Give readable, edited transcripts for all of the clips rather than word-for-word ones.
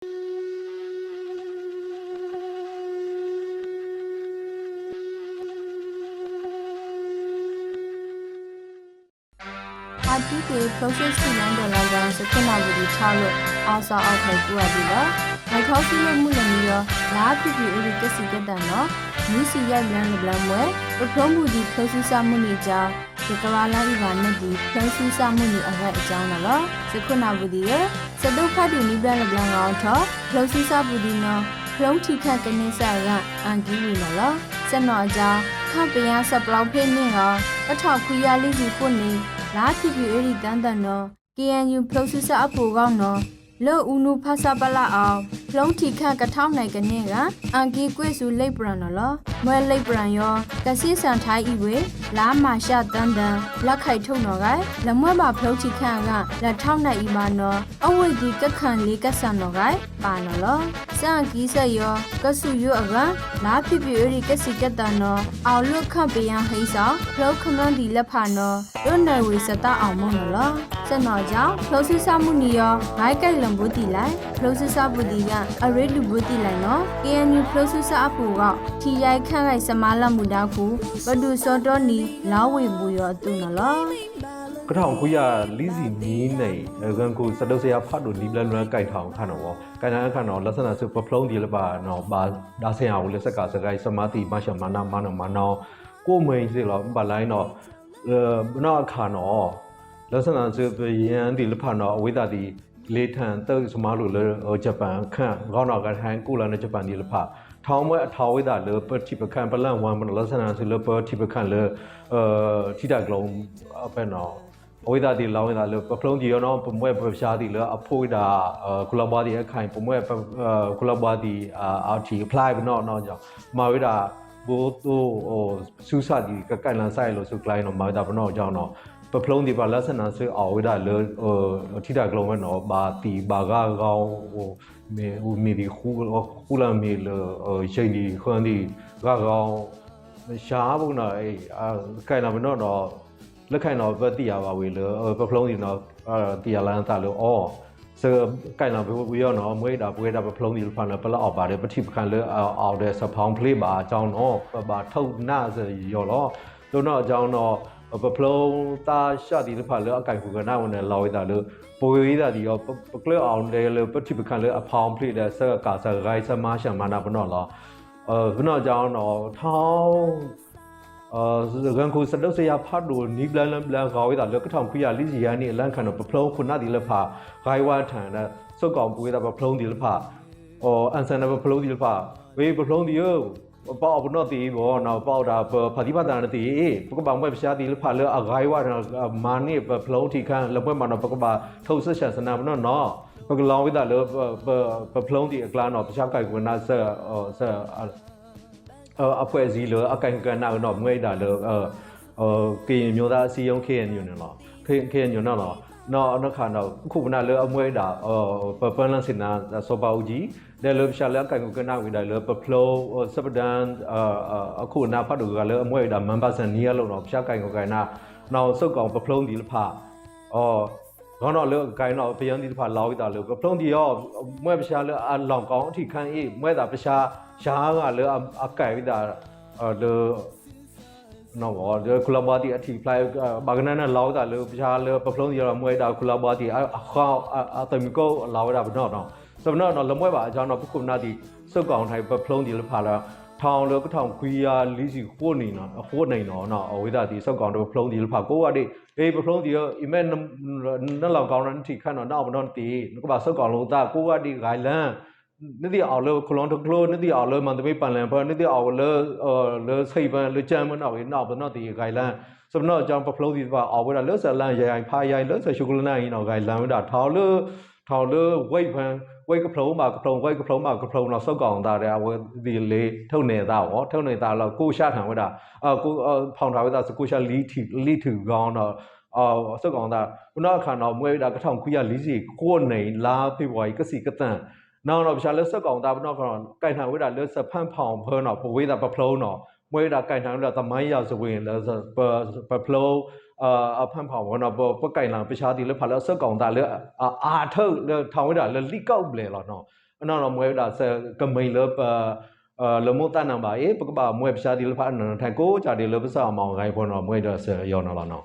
RTK process $9 round secondary chalo also out like guadilla. My coffee no mulaniyo, la pipi uri kasi gadano, Nisi ya blan blamwe, the promudi process munija, the Karala Ivanadi, process muni aga janala, secondary, Sado Padu Nibla Blanc auto, process budino, Plonti Kakanesa, and Givinala, Sanoja, Campia Saplau Penninga, a talk we are lazy funny. လာဖြစ်ပြီးအဲ့ဒီတန်းတန်တော့ KNU processor အဖို့ကောင်းတော့လောဦးနုဖဆပလာအောင်လုံးထိခန့်ကထောင်းနိုင်ကနေကအန်ကီကွေစုလိပ်ပရန်နော်မွဲလိပ်ပရန်ရောကစီဆန်ထိုင်းဤဝေလာမာရှာတန်းတန်လက်ခိုက်ထုံတော့ကလမွဲ့မှာဖလုံးထိခန့်ကလက်ထောင်းနိုင်ဤပါနော်အဝိဒီကခန့်လေးကဆန်တော့ကပါနော်စန်ကီဆက်ရောကဆုရောအကလာဖြစ်ပြီးအဲ့ဒီကစီကတန်နော်အောင်လွတ်ခန့်ပယံဟိဆောင်ဖလုံးခမန်းဒီလက်ဖာနော်တွန်းနယ်ဝေစတအောင်မနော်စနော်ကြောင့် processor မှုနီရောဂိုင်းကဲလံဘူတီလိုက် processor ဘူတီကအရေလူဘူတီလိုက်နော် KNU processor အပူကထီရိုက်ခန့်ရိုက်စမားလမှုတောက်ခုဘဒုစောတော်နီလောင်းဝေဘူးရောအတူနော်ကထောင်ခွေရလီစီနီးနေကန်ကိုစတုပ်စရာဖတ်လို့ဒီပလန်လွန်ကြိုက်ထောင်ခန့်တော့ကိုင်နာခန့်တော့လက်စနာစုပဖလုံးဒီလပါနော်ဘာဒါဆင်အောင်လက်ဆက်ကစကိုင်းစမာတိမရှမနာမနမနောကိုမိန်စီလောဘာလိုင်းတော့နော်အခါနော်လက်စနာစုပယန်ဒီလဖနော်အဝိဒတိလေထန်တုတ်စမားလို့ဂျပန်ခန့်ခေါင်းတော့ကထိုင်းကိုလာနဲ့ဂျပန်ဒီလဖထောင်းမွဲအထောဝိဒလေပတိပခန့်ပလန်ဝမ်မလက်စနာစုလေပတိပခန့်လေထိတကလုံးအပနော်အဝိဒတိလောင်းတာလေပဖလုံးကြီးရောနော်ပမွဲပရှားတီလေအဖိုးတာကုလဘာတီအခိုင်ပမွဲကုလဘာတီအာတီ apply ဘနော်ကြောင့်မာဝိဒါဘိုးတို့စူးစတီကကန်လန်ဆိုင်လို့ဆိုကလိုင်းနော်မာဝိဒါဘနော်ကြောင့်နော်ပဖလုံးဒီပါလက်စနာဆွေအဝိဒါလေထိတကလုံးပဲနော်ဘာတီဘာကကောင်းမီဒီခူလာမီလေရှိန်ဒီခွန်ဒီကကောင်းရှားဘူးနော်အဲ့ကန်လာဘနော်တော့လက်ခိုင်တော့ပတ်တိရပါဝေလို့ပဖလုံးဒီတော့တီရလန်းသားလို့စကိုင်လာဘဝရောနော်မွေးတာပွေးတာပဖလုံးဒီဖန်ပလောက်ပါတယ်ပတိပခန့်လေအော်တဲ့စဖောင်းဖလေးပါအကြောင်းတော့ဘာထုတ်နာစရောလောတို့တော့အကြောင်းတော့ပဖလုံးသားရှတီလဖလေအကိုင်ကူကနာဝင်လောဝေးတာလို့ပွေးတာဒီရောပကလအောင်တယ်လို့ပတိပခန့်လေအဖောင်းဖလေးတဲ့စကာစဂိုင်းစမရှမနာဘနော်လောဘနော်အကြောင်းတော့ထောင်းကန်ကိုစတုပ်စရာဖတ်လို့နီးပလန်ခေါ်ရတာလောကထောင်ခွေရလိစီယာနီအလန့်ခံတော့ပဖလုံးခုနဒီလဖာဂိုင်းဝါထန်တဲ့စုတ်ကောင်ပွေးတာပဖလုံးဒီလဖာအန်ဆန်နပဖလုံးဒီလဖာဝေးပဖလုံးဒီရောပေါ့ဘနောတီဘောနော်ပေါ့တာဖာတိပါတာနတီပကပမွဲပရှာတီလဖာလောအဂိုင်းဝါမာနီပဖလုံးတီခန့်လပွဲမှာနော်ပကပထုတ်ဆက်ဆန်နာဘနော်ပကလောင်းဝိတာလောပဖလုံးတီအကလာနော်ပရှာကိုက်ကွနာဆက်အဖွဲ့အစည်းလို့အကိုင်ကန်နာတော့မွေးတာလို့ကရင်မျိုးသားအစည်းအရုံး KNU နော် KNU နော်ခါတော့ခုကနာလို့အမွေးတာပလန်စင်နာစောပါဦးကြီးတယ်လို့ရှာလက်ကိုင်ကန်နာဝိတာလို့ပဖလိုစပဒန်အခုနာဖတ်တို့ကလည်းအမွေးတာမန်ပါဆန်နီးရလို့တော့ရှာကိုင်ကန်နာနောက်စုတ်ကောင်ပဖလုံးဒီလဖခေါင်းတော့လို့ဂိုင်းတော့ပယံဒီဖာလောက်တာလို့ပဖလုံးဒီရောမွဲပရှာလို့အလောင်ကောင်းအထိခန်းအေးမွဲတာပရှာရှားကလည်းအကိုင်ဝိတာလို့နော်ဘောကုလဘာတီအထိ fly ဘာကနနာလောက်တာလို့ပရှာလို့ပဖလုံးဒီရောမွဲတာကုလဘာတီခေါအတမီကိုလောက်တာဘနော်တော့စမနော်လမွဲပါအကြောင်းတော့ပခုနာတီစုတ်ကောင်ထိုင်ပဖလုံးဒီလဖာလာထောင်လို့ကထောင်ခွေးရလီစီခိုးနေနော်နော်အဝိဒါတီစုတ်ကောင်တော့ဖလုံးဒီလဖာကိုကတိအေးပဖလုံးဒီအီမဲနလောက်ကောင်းတဲ့ထိခန့်တော့နောက်ဘနော်တီကဘာစုတ်ကောင်လို့တာကိုကတိဂိုင်လန်နေ့တီအောင်လို့ခလုံးတကလို့နေ့တီအောင်လို့မန်တမေးပန်လန်ဘောနေ့တီအောင်လို့စိတ်ပန်လို့ကြမ်းမနော်နောက်ဘနော်တီဂိုင်လန်စမနော်အကြောင်းပဖလုံးဒီပါအောင်ဝိဒါလို့ဆလန်ရိုင်ဖာရိုင်လို့ဆရှုကလနာရင်နော်ဂိုင်လန်ဝိဒါထောင်လို့ဝိတ်ဖန်ဝိတ်ကဖလုံးမှာကဖလုံးဝိတ်ကဖလုံးမှာကဖလုံးတော့စောက်ကောင်တာတဲ့ဝဒီလေထုတ်နေတာဟောထုတ်နေတာတော့ကိုရှာထံဝဒါကိုဖောင်ထားဝဒါစကိုရှာလီထူကောင်းတော့စောက်ကောင်တာခုနအခါတော့မွေးတာကထောင်ခွေးရလီစီကိုနေလာဖေဘွားကစီကတန်နောက်တော့ပရှာလက်စောက်ကောင်တာဘနော်ကတော့ကင်ထံဝဒါလက်စဖန်ဖောင်ဖောတော့ပဝေးတာပဖလုံးတော့မွေးတာကင်ထံတော့သမိုင်းရစဝင်လဲပဖလုံးအဖန်ဖောင်ဘောနော်ပကင်လာပရှာတီလဲဖာလဲစောက်ကောင်တာလဲအာထုတ်ထောင်ဝဒါလဲလိကောက်လဲလောနော် နော်မွဲဒါဆကမိန်လပလမတနံပါပကပါမွဲပရှာဒီလဖာနန်ထိုင်ကိုကြတယ်လပစာမောင်ခိုင်ဖော်နော်မွဲဒါဆယောနော်လားနော်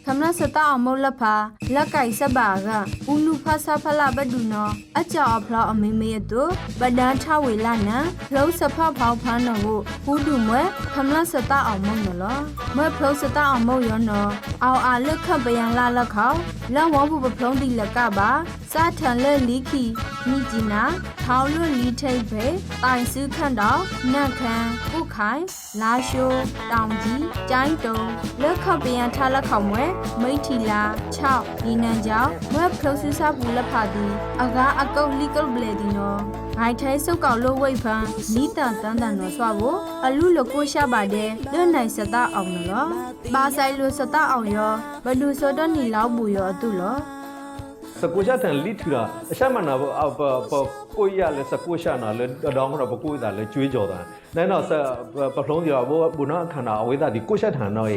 ခမနစတာအမောလဖာလက်ကိုင်စပါကဥလူဖဆာဖလာဘဒူနောအကြောအဖလာအမေမေတုပဒန်ထဝေလာနံဖလုံးစဖဖောက်ဖန်းနော်ကိုဟူဒူမွဲခမနစတာအောင်မုံနော်မွဲဖလုံးစတာအောင်မုံရောနော်အောင်အားလက်ခပယံလာလက်ခေါလန်ဝဘူးပဖလုံးတိလက်ကပါစာထန်လက်လီခီမိဂျီနာထောင်းလွတ်လီထိတ်ပဲတိုင်စုခန့်တော်နတ်ခမ်းပုခိုင်လာရှိုးတောင်ကြီးကျိုင်းတုံလက်ခပယံထားလက်ခေါမွဲမိထီလာ6ဒီနန်ကြောင့်ဝက်ဖလို့ဆူစာဘူးလက်ဖာဒီအကားအကုတ်လီကုတ်ဘလေဒီနော်ငိုင်ထဲစုပ်ကောက်လို့ဝိတ်ဖန်နီးတန်တန်တန်နော်ဆွာဖို့အလူလကိုရှာပါတယ်လွတ်နိုင်စတာအောင်နော်ပါဆိုင်လို့စတာအောင်ရောဘလူစောတော့နီလောက်ဘူးရောအတူလောစကူရှာတန်လီထူတာအရှာမနာကိုရလဲစကူရှာနာလဲတောင်းတော့ပကိုတာလဲကျွေးကြော်တာနိုင်တော့ပဖလုံးကြောဘူနာခန္ဓာအဝေးတာဒီကိုရှာထန်တော့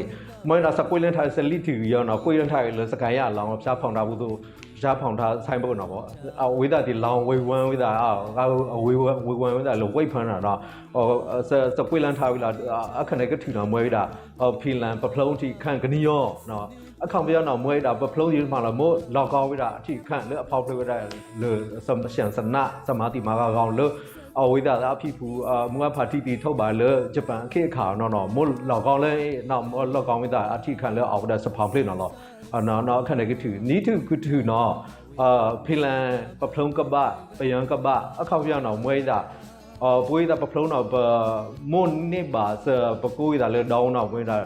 မွေးတာစကွေးလန်ထားစလီထူရောနော်ကိုရန်ထားလဲစကန်ရလောင်းဖျားဖောင်တာဘူးသူဖျားဖောင်ထားဆိုင်ဖို့နော်ပေါ့အဝေးတာဒီလောင်းဝေဝမ်းဝေးတာအဝေးဝမ်းဝေးတာလို့ဝိတ်ဖမ်းတာတော့စကွေးလန်ထားပြီလားအခနဲ့ကထူတာမွေးတာဖီလန်ပဖလုံးတီခန့်ကနီရောနော်အခန့်ပြောနော်မွေးတာပဖလုံးကြီးမှလာမို့လောက်ကောင်းဝေးတာအထိခန့်လဲအဖောက်ဖေးဝေးတာလေရှန်စနစမာတိမာကောင်းလို့အဝိဒါအဖြစ်ဘူးမွားဖာတီတီထုတ်ပါလေဂျပန်ခေခါနော်မို့လောက်ကောင်းလဲနော်လောက်ကောင်းဝိဒါအထိခန့်လဲအော်ဒါစဖောင်ပလေးနော်နော်ခန့်နေကထူနီးတူကထူနော်ဖီလန်ပဖလုံးကပပယံကပအခန့်ပြောနော်မွေးတာပွေးတာပဖလုံးတော့မွန်နေပါစပကိုးတာလေဒေါင်းတော့ပွေးတာ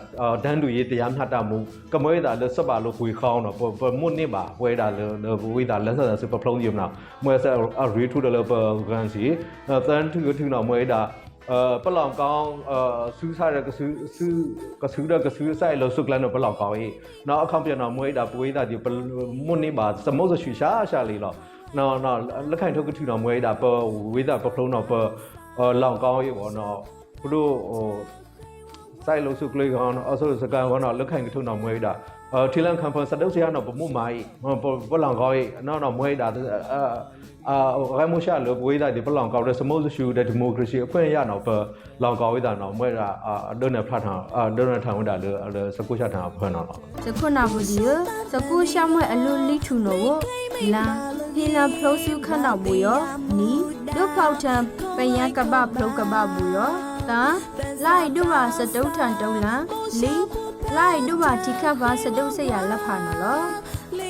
ဒန်တူရေးတရားမျှတမှုကမွေးတာလေစပါလို့ခွေခေါင်းတော့မွန်နေပါပွေးတာလေပွေးတာလက်ဆက်စပဖလုံးကြီးမနာမွေးဆက်ရီထူတယ်လေပကန်စီတန်ထူတော့မွေးတာပလောင်ကောင်းစူးစားတဲ့ကစူးဆိုင်လို့စုကလန်တော့ပလောင်ကောင်းရေးနောက်အခန့်ပြန်တော့မွေးတာပွေးတာဒီမွန်နေပါစမုတ်ဆွေရှာလေးတော့နော်လက်ခိုင်ထုတ်ကထူတော်မွေးတာပဝေးတာပဖလုံးတော့ပလောင်ကောင်းရေးပေါ့နော်ဘလို့စိုက်လို့စုကလေးကောင်းတော့အဆိုစကန်ကောင်းတော့လက်ခိုင်ကထူတော်မွေးတာထီလန်ကမ်ပန်စတုတ်ဆရာတော့ပမှုမိုင်းပလောင်ကောင်းရေးနော်မွေးတာရိုင်းမရှာလို့ဝေးတာဒီပလောင်ကောင်းတဲ့စမိုးရှူတဲ့ဒီမိုကရေစီအခွင့်ရတော့ပလောင်ကောင်းရေးတာနော်မွေးတာဒိုနယ်ဖတ်ထောင်ဒိုနယ်ထောင်ဝတာလို့စကူရှာထောင်ဖွင့်တော့စခုနာဘူးဒီစကူရှာမွဲအလူလိထူနော်လာဟီလာဖလို့စုခန့်တော့ဘူးရောနီဒုဖောက်ထံပယံကပဖလို့ကပဘူးရောတာလိုက်ဒုပါစတုထံတုံးလန်လီလိုက်ဒုပါတိခတ်ပါစတုဆရာလက်ဖာနော်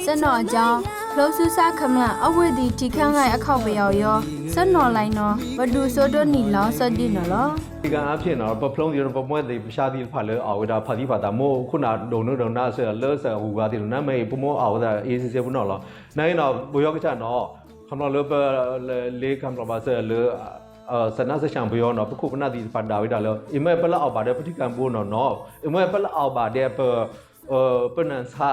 စနော်အကြောင်းဖလို့စုစားခမလအဝိဒီတိခန့်လိုက်အခောက်ပယောရောစနော်လိုက်နော်ဘဒူဆိုတော့နီလောစတိနော်ဒီကအဖြစ်နော်ပဖလုံးဒီပမွဲဒီရှာဒီဖာလေအော်ဒါဖာဒီဖာတာမို့ခုနဒုံနုံနာဆဲလဲဆဲဟူပါဒီနမေပမောအော်ဒါအေးစစ်ဘူးနော်နိုင်တော့ဘယောကချနော်ခမလောပလေကမ်ပဘာဆဲလေစနစချံဘယောနော်ပခုပနာဒီဖာဒါဝိဒါလေအမေပလအော်ပါတဲ့ပတိကံဘူးနော်အမေပလအော်ပါတဲ့ပနန်စာ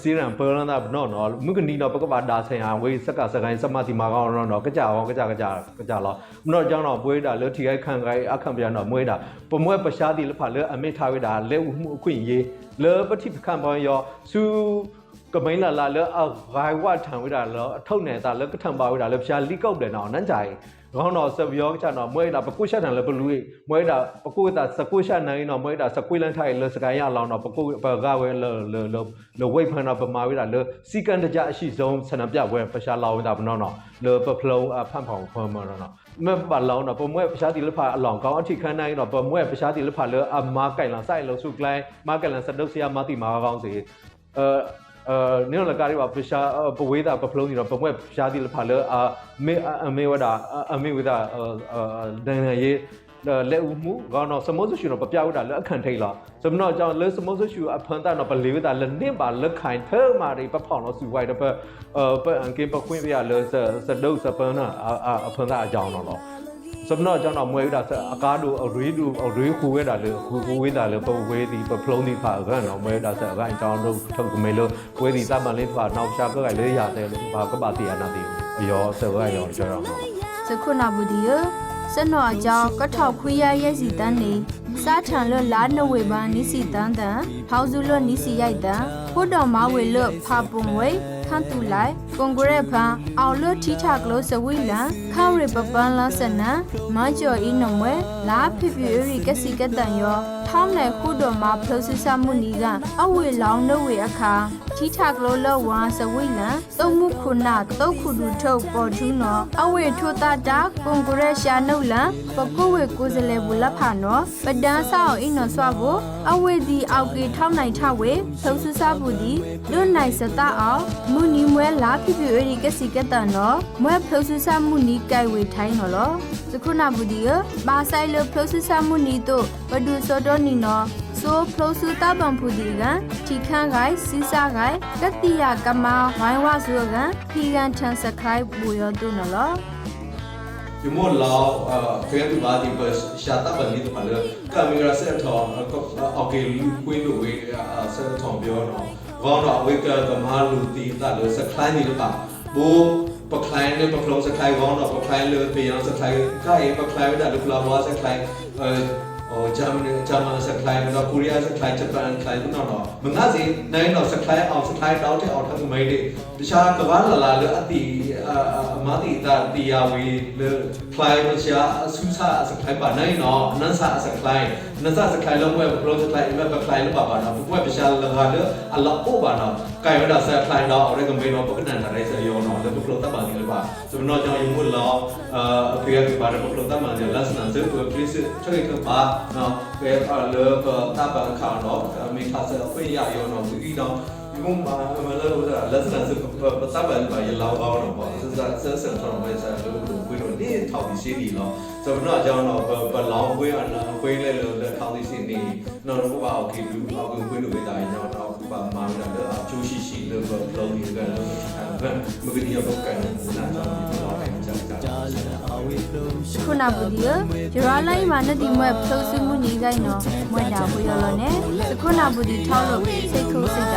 စီရန်ပလန်ဒါနော်မုကနီနော်ပကဘာဒါဆိုင်ဟာဝေးစကစကိုင်းစမတိမာကောင်းနော်ကြကြောင်းကြလောမနော်ကြောင်းတော့ပွေးတာလေထီခိုင်ခံခိုင်အခန့်ပြန်တော့မွေးတာပမွဲပရှားဒီလဖာလေအမေထားဝိဒါလေမှုအခွင့်ရေးလေပတိပခံပေါ်ရောစုကမိန်လာလေအဂိုင်ဝထံဝိဒါလေအထုတ်နေတာလေကထံပါဝိဒါလေဖျားလိကောက်တယ်နော်နန်းကြိုင်ကောင်းတော့စပြောချတော့မွေးတာပကုရှာတန်လေဘလူမွေးတာပကုတာစကုရှာနိုင်တော့မွေးတာစကွေးလန်ထိုင်လေစကန်ရလောင်းတော့ပကုပကဝဲလေဝိတ်ဖန်တော့ပမာဝိတာလေစီကန်တကြအရှိဆုံးဆန္ဒပြဝဲပရှာလောင်းတာဘနော်နော်လေပဖလုံးဖန်ဖောင်ဖွမ်းမနော်မပါလောင်းတော့ပမွဲပရှာဒီလဖာအလောင်းကောင်းအထိခန်းနိုင်တော့ပမွဲပရှာဒီလဖာလေအမာကိုင်လန်ဆိုင်လို့စုကလိုင်းမာကိုင်လန်စဒုတ်ဆရာမာတိမာကောင်းစီနေလကာရီပါပရှာပဝေးတာပဖလုံးကြီးတော့ပမွဲရှားဒီလဖာလေမေဝဒါအမေဝဒါဒန်ရေးလက်ဦးမှုကတော့စမိုးစုတော့ပပြဝဒါလက်အခန့်ထိတ်လာစမနော်ကြောင့်လက်စမိုးစုအဖန်တာတော့ပလေဝဒါလက်နင့်ပါလက်ခိုင်ထဲမာတွေပဖောင်းတော့စုဝိုက်တော့ပအန်ကင်ပခွင့်ပြရလဲစဒုတ်စပန်းအဖန်တာအကြောင်းတော့စမနော်ကြောင့်တော့မွေးတာအကားတို့အရေးခူဝဲတာလေခူဝဲတာလေပဝဲဒီပဖလုံးဒီဖာကန်တော့မွေးတာဆက်ကအကြောင်းတို့ထုတ်ကမေလို့ဝဲဒီတမလေးဖာနောက်ရှာကလေးရတယ်လို့ဘာကပါတီအနာတီရောဆက်ရရောကြောက်တော့စခုနာဘူးဒီ စနောအကြောင်းကထောက်ခွေရရဲ့စီတန်းနေစားထန်လွတ်လာနဝေပန်းနီစီတန်းတန်ဖောက်စုလွတ်နီစီရိုက်တန်ဖို့တော်မဝေလွတ်ဖာပုံဝေခန့်တူလိုက်ကွန်ဂရက်ဖန်အောင်လွတ်ထီထကလို့စဝိလန်ခန့်ရပပန်းလန်းစနန်မကျော်ဤနမွဲလာဖိဖိရီကစီကတန်ရောထောင်းနယ်ခုတော်မှာဖလို့ဆဆမှုနီကအဝေလောင်းနဝေအခါထီထကလို့လောဝါစဝိလန်သုံးမှုခုနာတုတ်ခုတူထုတ်ပေါ်ထူးနော်အဝေထိုတာတာကွန်ဂရက်ရှာနုတ်လန်ပဖို့ဝေကိုစလေဘူးလဖာနော်ပဒန်းဆောက်ဤနော်ဆွာကိုအဝေဒီအောက်ကေထောင်းနိုင်ထဝေဖလို့ဆဆမှုဒီလွတ်နိုင်စတာအောင်မူနီမွဲလာဖိဖိရီကစီကတန်နော်မွဲဖလို့ဆဆမှုနီကြိုက်ဝေထိုင်းနော်လောစခုနာဘူးဒီဘာဆိုင်လဖလို့ဆဆမှုနီတို့ဘဒူစောတော်နီနော်ဆိုဖလို့ဆူတာပန်ဖူဒီကတီခန်းဂိုင်စီစာဂိုင်ကတိယကမဝိုင်းဝဆိုကဖီကန်ချန်စခရိုက်ဘူရတုနော်လော you more law fair to body but shut up and leave my camera set on okay queen the way set on bio no gone no we ka ma lu ti ta lo sa khai ni lo ba bo pa khai ne pa flow sa khai gone no pa khai lo pe yang sa khai kai pa khai da lo la wa sa khai German sa khai no Korea sa khai Japan khai no no mga si nai no sa khai out sa khai dau te out thang mai de sha ka ba la lo ati ma ti ta ti ya we lo khai ma sha su sa sa khai ba nai no nan sa sa khai nan sa sa khai lo we flow sa khai ma pa khai lo ba no we pa sha la ga lo a la o ba no kai ma da sa khai dau out de ka mai no pa nan na rai sa yo no lo flow ta ba ni lo ba so no jang yu mu lo pe ya ba da flow ta ma ni la sa na se to please choi ka ba no we lo ta ba ka no mi ka sa pe ya yo no ki no you ma lo la sa se pa ta ba ba ya la ba no ba sa sa so no sa lo we no ni thao bi si ni lo so no jang no ba long we an we le lo thao bi si ni no no ba okay du we no we da ya no ba ma na lo chu shi shi lo lo ni ga lo mu ki ya ba ka na na noခုနဘူးဒီရရလိုက်မှာနဲ့ဒီမွဲဖလို့ဆမှုနီကိုင်းနော်မွဲတာဘူးရလောနဲ့ခုနဘူးဒီထောက်လို့စိတ်ခုစိတ်